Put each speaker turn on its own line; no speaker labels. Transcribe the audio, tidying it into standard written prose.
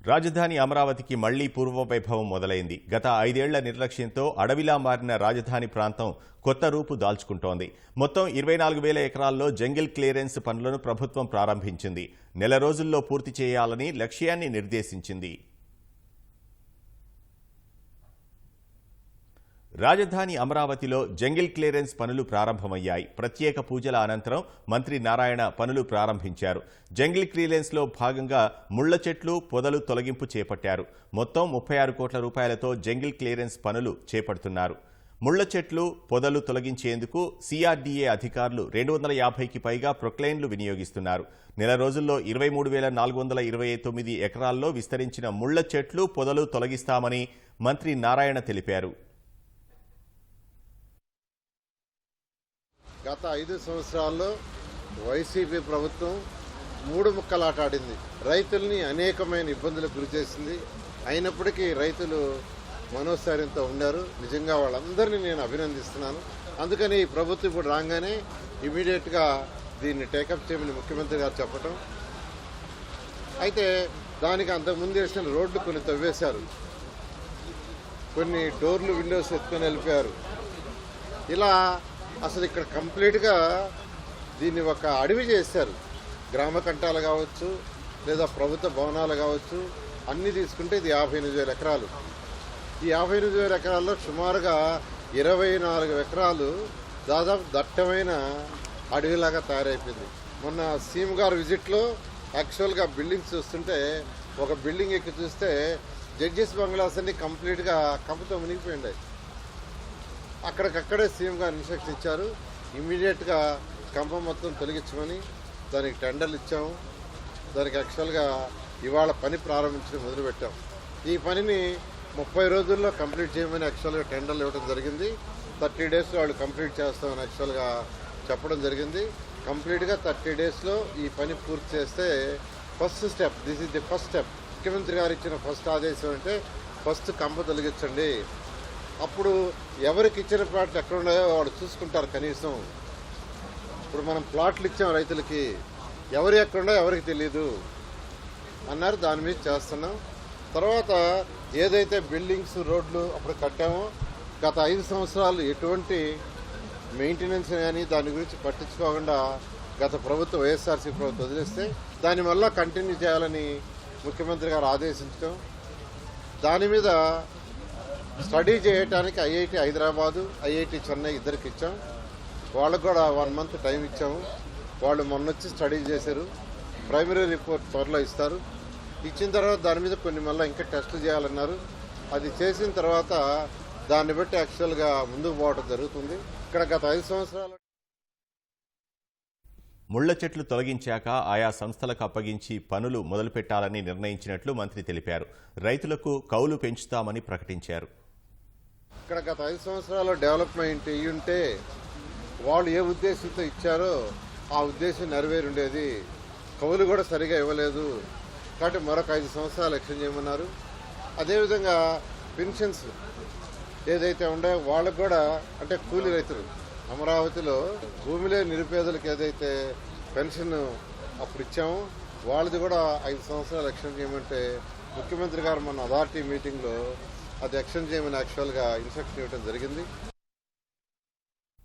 రాజధాని అమరావతికి మళ్లీ పూర్వవైభవం మొదలైంది. గత 5 ఏళ్ల నిర్లక్ష్యంతో అడవిలా మారిన రాజధాని ప్రాంతం కొత్త రూపు దాల్చుకుంటోంది. మొత్తం 24,000 ఎకరాల్లో జంగిల్ క్లియరెన్స్ పనులను ప్రభుత్వం ప్రారంభించింది. నెల రోజుల్లో పూర్తి చేయాలని లక్ష్యాన్ని నిర్దేశించింది. రాజధాని అమరావతిలో జంగిల్ క్లియరెన్స్ పనులు ప్రారంభమయ్యాయి. ప్రత్యేక పూజల అనంతరం మంత్రి నారాయణ పనులు ప్రారంభించారు. జంగిల్ క్లియరెన్స్లో భాగంగా ముళ్ల చెట్లు, పొదలు తొలగింపు చేపట్టారు. మొత్తం 36 కోట్ల రూపాయలతో జంగిల్ క్లియరెన్స్ పనులు చేపడుతున్నారు. ముళ్ల చెట్లు, పొదలు తొలగించేందుకు సిఆర్డీఏ అధికారులు 250కి పైగా ప్రొక్లైన్లు వినియోగిస్తున్నారు. నెల రోజుల్లో 23,429 ఎకరాల్లో విస్తరించిన ముళ్ల చెట్లు, పొదలు తొలగిస్తామని మంత్రి నారాయణ తెలిపారు.
గత 5 సంవత్సరాల్లో వైసీపీ ప్రభుత్వం 3 ముక్కలాట ఆడింది. రైతుల్ని అనేకమైన ఇబ్బందులకు గురి చేసింది. అయినప్పటికీ రైతులు మనోస్థైర్యంతో ఉన్నారు. నిజంగా వాళ్ళందరినీ నేను అభినందిస్తున్నాను. అందుకని ఈ ప్రభుత్వం ఇప్పుడు రాగానే ఇమీడియట్గా దీన్ని టేకప్ చేయమని ముఖ్యమంత్రి గారు చెప్పడం. అయితే దానికి అంతకుముందు వేసిన రోడ్లు కొన్ని తవ్వేశారు, కొన్ని డోర్లు, విండోస్ ఎత్తుకొని వెళ్ళిపోయారు. ఇలా అసలు ఇక్కడ కంప్లీట్గా దీన్ని ఒక అడవి చేశారు. గ్రామ కంటాలు కావచ్చు, లేదా ప్రభుత్వ భవనాలు కావచ్చు, అన్నీ తీసుకుంటే ఇది 58,000 ఎకరాలు. ఈ 58,000 ఎకరాల్లో సుమారుగా 24 ఎకరాలు దాదాపు దట్టమైన అడవిలాగా తయారైపోయింది. మొన్న సీఎం గారు విజిట్లో యాక్చువల్గా బిల్డింగ్స్ చూస్తుంటే, ఒక బిల్డింగ్ ఎక్కి చూస్తే జడ్జెస్ బంగ్లాస్ అన్ని కంప్లీట్గా కంపతో మునిగిపోయింది. అక్కడికక్కడే సీఎం గారు ఇన్స్ట్రక్షన్ ఇచ్చారు, ఇమ్మీడియట్గా కంప మొత్తం తొలగించమని. దానికి టెండర్లు ఇచ్చాము. దానికి యాక్చువల్గా ఇవాళ పని ప్రారంభించడం మొదలుపెట్టాం. ఈ పనిని 30 రోజుల్లో కంప్లీట్ చేయమని యాక్చువల్గా టెండర్లు ఇవ్వడం జరిగింది. 30 డేస్లో వాళ్ళు కంప్లీట్ చేస్తామని యాక్చువల్గా చెప్పడం జరిగింది. కంప్లీట్గా 30 డేస్లో ఈ పని పూర్తి చేస్తే first step, this is the first step. ముఖ్యమంత్రి గారు ఇచ్చిన ఫస్ట్ ఆదేశం అంటే ఫస్ట్ కంప తొలగించండి. అప్పుడు ఎవరికి ఇచ్చిన ప్లాట్లు ఎక్కడ ఉన్నాయో వాళ్ళు చూసుకుంటారు. కనీసం ఇప్పుడు మనం ప్లాట్లు ఇచ్చాం రైతులకి, ఎవరు ఎక్కడున్నాయో ఎవరికి తెలియదు అన్నారు. దాని మీద చేస్తున్నాం. తర్వాత ఏదైతే బిల్డింగ్స్, రోడ్లు అప్పుడు కట్టామో, గత 5 సంవత్సరాలు ఎటువంటి మెయింటెనెన్స్ కానీ దాని గురించి పట్టించుకోకుండా గత ప్రభుత్వం, వైఎస్ఆర్సీ ప్రభుత్వం వదిలేస్తే దాని వల్ల కంటిన్యూ చేయాలని ముఖ్యమంత్రి గారు ఆదేశించడం. దాని మీద స్టడీ చేయడానికి ఐఐటి హైదరాబాదు, ఐఐటి చెన్నై ఇద్దరికి ఇచ్చాం. వాళ్ళకు కూడా 1 మంత్ టైం ఇచ్చాము. వాళ్ళు మొన్నొచ్చి స్టడీ చేశారు. ప్రైమరీ రిపోర్ట్ త్వరలో ఇస్తారు. ఇచ్చిన తర్వాత దాని మీద కొన్ని మళ్ళీ ఇంకా టెస్టులు చేయాలన్నారు. అది చేసిన తర్వాత దాన్ని బట్టి యాక్చువల్గా ముందుకు పోవడం జరుగుతుంది. ఇక్కడ గత 5 సంవత్సరాలు
ముళ్ల చెట్లు తొలగించాక ఆయా సంస్థలకు అప్పగించి పనులు మొదలుపెట్టాలని నిర్ణయించినట్లు మంత్రి తెలిపారు. రైతులకు కౌలు పెంచుతామని ప్రకటించారు.
ఇక్కడ గత 5 సంవత్సరాల డెవలప్మెంట్ ఉంటే వాళ్ళు ఏ ఉద్దేశంతో ఇచ్చారో ఆ ఉద్దేశం నెరవేరు ఉండేది. కౌలు కూడా సరిగా ఇవ్వలేదు కాబట్టి మరొక 5 సంవత్సరాలు ఎక్స్టెండ్ చేయమన్నారు. అదేవిధంగా పెన్షన్స్ ఏదైతే ఉండే వాళ్ళకు కూడా, అంటే కూలీ రైతులు అమరావతిలో భూమిలో నిరుపేదలకు ఏదైతే పెన్షన్ అప్పుడు ఇచ్చామో వాళ్ళది కూడా 5 సంవత్సరాలు ఎక్స్టెండ్ చేయమంటే ముఖ్యమంత్రి గారు మన అథారిటీ మీటింగ్లో అది ఎక్స్టెండ్ చేయమని యాక్చువల్గా ఇన్స్ట్రక్షన్ ఇవ్వడం జరిగింది.